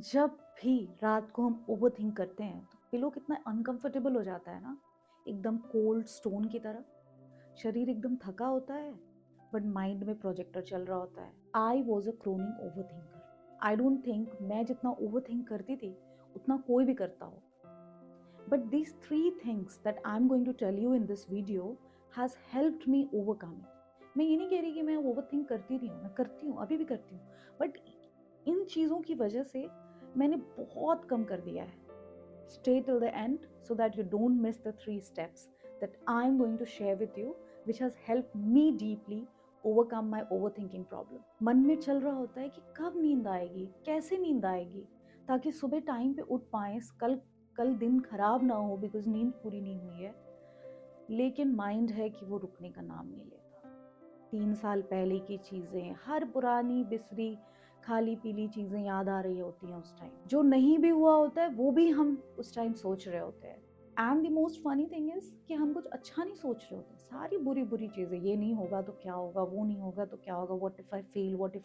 जब भी रात को हम ओवरथिंक करते हैं तो पिलो कितना अनकंफर्टेबल हो जाता है ना, एकदम कोल्ड स्टोन की तरह। शरीर एकदम थका होता है बट माइंड में प्रोजेक्टर चल रहा होता है। I was a क्रोनिंग overthinker. I don't think मैं जितना ओवरथिंक करती थी उतना कोई भी करता हो। But these three things that I'm going to tell you in this video has helped me overcome it. मैं ये नहीं कह रही कि मैं ओवरथिंक करती नहीं हूँ, मैं करती हूँ, अभी भी करती हूँ, बट इन चीज़ों की वजह से मैंने बहुत कम कर दिया है। Stay till the end so that you don't miss the 3 steps that I'm going to share with you, which has helped me deeply overcome my overthinking problem. मन में चल रहा होता है कि कब नींद आएगी, कैसे नींद आएगी, ताकि सुबह टाइम पे उठ पाएं, कल कल दिन खराब ना हो बिकॉज नींद पूरी नहीं हुई है। लेकिन माइंड है कि वो रुकने का नाम नहीं लेता। 3 साल पहले की चीजें, हर पुरानी बिसरी खाली पीली चीजें याद आ रही होती हैं उस टाइम। जो नहीं भी हुआ होता है वो भी हम उस टाइम सोच रहे होते हैं। And the most funny thing is कि हम कुछ अच्छा नहीं सोच रहे होते, सारी बुरी बुरी चीजें, ये नहीं होगा तो क्या होगा, वो नहीं होगा तो क्या होगा, what if I fail, what if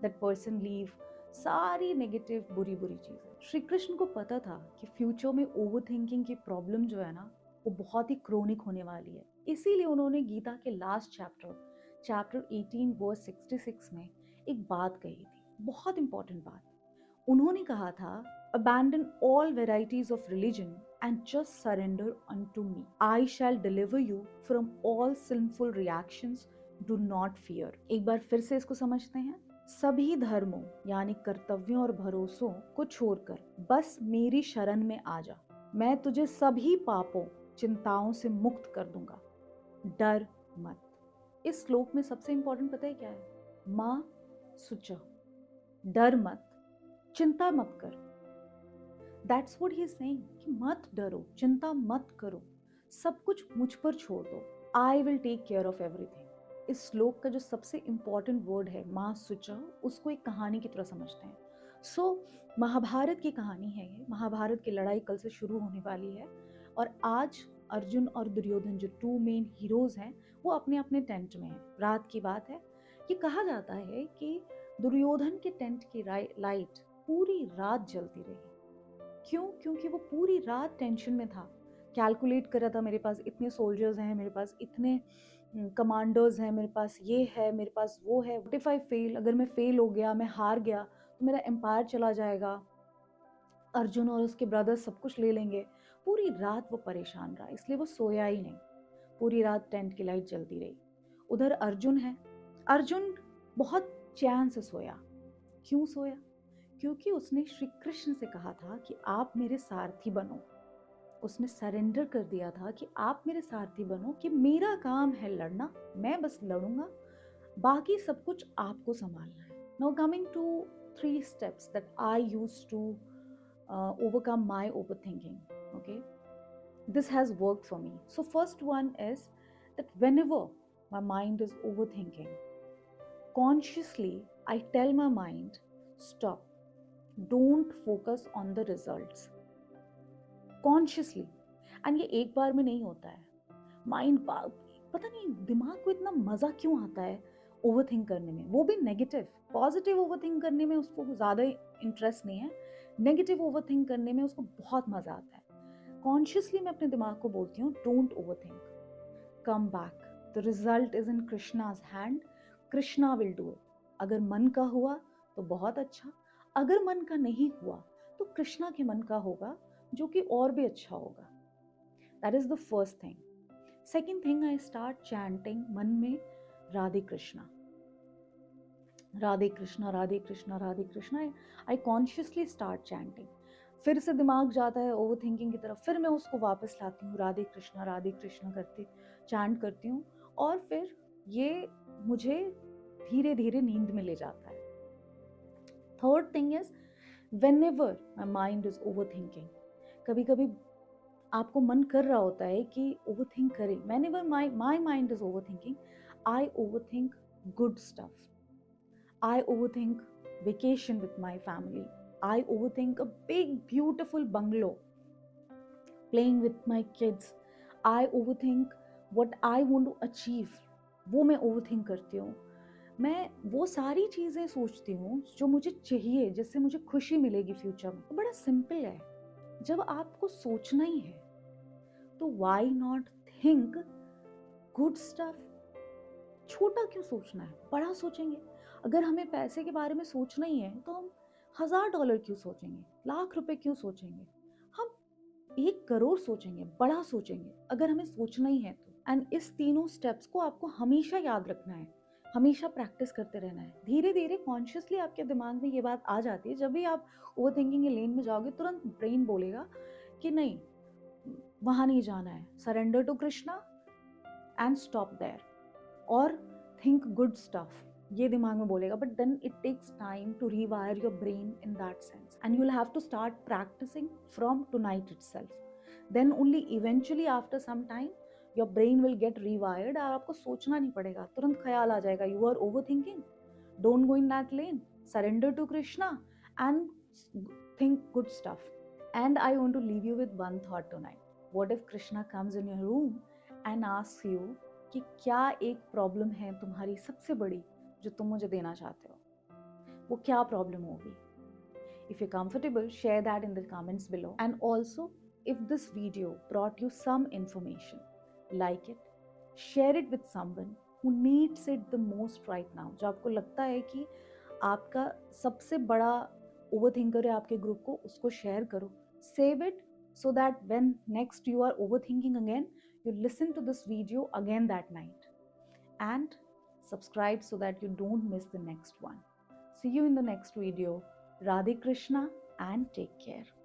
that person leave, सारी नेगेटिव बुरी बुरी चीजें। श्री कृष्ण को पता था कि फ्यूचर में ओवर थिंकिंग की प्रॉब्लम जो है ना वो बहुत ही क्रोनिक होने वाली है। इसीलिए उन्होंने गीता के लास्ट चैप्टर 18 वर्स 66 में एक बात कही थी, बहुत इंपॉर्टेंट बात। उन्होंने कहा था, abandon all varieties of religion and just surrender unto me. I shall deliver you from all sinful reactions. Do not fear. एक बार फिर से इसको समझते हैं। सभी धर्मों यानी कर्तव्यों और भरोसों को छोड़कर बस मेरी शरण में आ जा। मैं तुझे सभी पापों चिंताओं से मुक्त कर दूंगा। डर मत। इस श्लोक में सबसे इंपॉर्टेंट पता है क्या है? माँ सुचा, डर मत, चिंता मत कर। That's what he is saying कि मत डरो, चिंता मत करो, सब कुछ मुझ पर छोड़ दो। I will take care of everything. इस श्लोक का जो सबसे इंपॉर्टेंट वर्ड है माँ सुचा, उसको एक कहानी की तरह समझते हैं। महाभारत की कहानी है ये। महाभारत की लड़ाई कल से शुरू होने वाली है और आज अर्जुन और दुर्योधन जो 2 मेन हीरोज हैं वो अपने अपने टेंट में हैं। रात की बात है। ये कहा जाता है कि दुर्योधन के टेंट की लाइट पूरी रात जलती रही। क्यों? क्योंकि वो पूरी रात टेंशन में था, कैलकुलेट कर रहा था, मेरे पास इतने सोल्जर्स हैं, मेरे पास इतने कमांडर्स हैं, मेरे पास ये है, मेरे पास वो है, व्हाट इफ आई फेल, अगर मैं फेल हो गया, मैं हार गया तो मेरा एम्पायर चला जाएगा, अर्जुन और उसके ब्रदर्स सब कुछ ले लेंगे। पूरी रात वो परेशान रहा, इसलिए वो सोया ही नहीं। पूरी रात टेंट की लाइट जलती रही। उधर अर्जुन है। अर्जुन बहुत चैन से सोया। क्यों सोया? क्योंकि उसने श्री कृष्ण से कहा था कि आप मेरे सारथी बनो। उसने सरेंडर कर दिया था कि आप मेरे सारथी बनो, कि मेरा काम है लड़ना, मैं बस लड़ूंगा, बाकी सब कुछ आपको संभालना है। Now coming to 3 steps that I used to overcome my overthinking. Okay, this has worked for me. So first one is that whenever my mind is overthinking, consciously I tell my mind, stop, don't focus on the results. Consciously. And ये एक बार में नहीं होता है। Mind पता नहीं दिमाग को इतना मजा क्यों आता है ओवरथिंक करने में, वो भी नेगेटिव। पॉजिटिव ओवरथिंक करने में उसको ज़्यादा इंटरेस्ट नहीं है, नेगेटिव ओवरथिंक करने में उसको बहुत मजा आता है। कॉन्शियसली मैं अपने दिमाग को बोलती हूँ, don't overthink, come back, the result is in Krishna's hand, Krishna will do it. अगर मन का हुआ तो बहुत अच्छा, अगर मन का नहीं हुआ तो कृष्णा के मन का होगा जो कि और भी अच्छा होगा। That is the first thing. Second thing, I start chanting मन में Radhe Krishna, Radhe Krishna, Radhe Krishna, Radhe Krishna. I consciously start chanting. फिर से दिमाग जाता है ओवर थिंकिंग की तरफ, फिर मैं उसको वापस लाती हूँ, राधे कृष्णा करते चैंट करती हूँ, और फिर ये मुझे धीरे धीरे नींद में ले जाता है। Third thing is whenever my mind is overthinking, कभी कभी आपको मन कर रहा होता है कि ओवरथिंक करें, whenever my mind is overthinking, I overthink good stuff. I overthink vacation with my family. I overthink a big beautiful bungalow, playing with my kids. I overthink what I want to achieve, वो मैं overthink करती हूँ। मैं वो सारी चीज़ें सोचती हूँ जो मुझे चाहिए, जिससे मुझे खुशी मिलेगी फ्यूचर में। तो बड़ा सिंपल है, जब आपको सोचना ही है तो why not think good stuff. छोटा क्यों सोचना है, बड़ा सोचेंगे। अगर हमें पैसे के बारे में सोचना ही है तो हम $1000 क्यों सोचेंगे, ₹1,00,000 क्यों सोचेंगे, हम 1 करोड़ सोचेंगे, बड़ा सोचेंगे अगर हमें सोचना ही है तो। एंड इस तीनों स्टेप्स को आपको हमेशा याद रखना है, हमेशा प्रैक्टिस करते रहना है। धीरे धीरे कॉन्शियसली आपके दिमाग में ये बात आ जाती है। जब भी आप ओवर थिंकिंग के लेन में जाओगे, तुरंत ब्रेन बोलेगा कि नहीं, वहां नहीं जाना है, surrender to Krishna and stop there, और थिंक गुड स्टफ, ये दिमाग में बोलेगा। But then it takes time to rewire your brain in that sense, and you will have to start practising from tonight itself. Then only eventually after some time your brain will get rewired, और आपको सोचना नहीं पड़ेगा, तुरंत ख्याल आ जाएगा, you are overthinking, don't go in that lane, surrender to Krishna and think good stuff. And I want to leave you with one thought tonight. What if Krishna comes in your room and asks you कि क्या एक problem है तुम्हारी सबसे बड़ी जो तुम मुझे देना चाहते हो, वो क्या प्रॉब्लम होगी? If you're comfortable, share that in the comments below. And also, if this video brought you some information, like it, share it with someone who needs it the most right now. जो आपको लगता है कि आपका सबसे बड़ा overthinker है आपके ग्रुप को, उसको शेयर करो. Save it so that when next you are overthinking again, you listen to this video again that night. And subscribe so that you don't miss the next one. See you in the next video. Radhe Krishna and take care.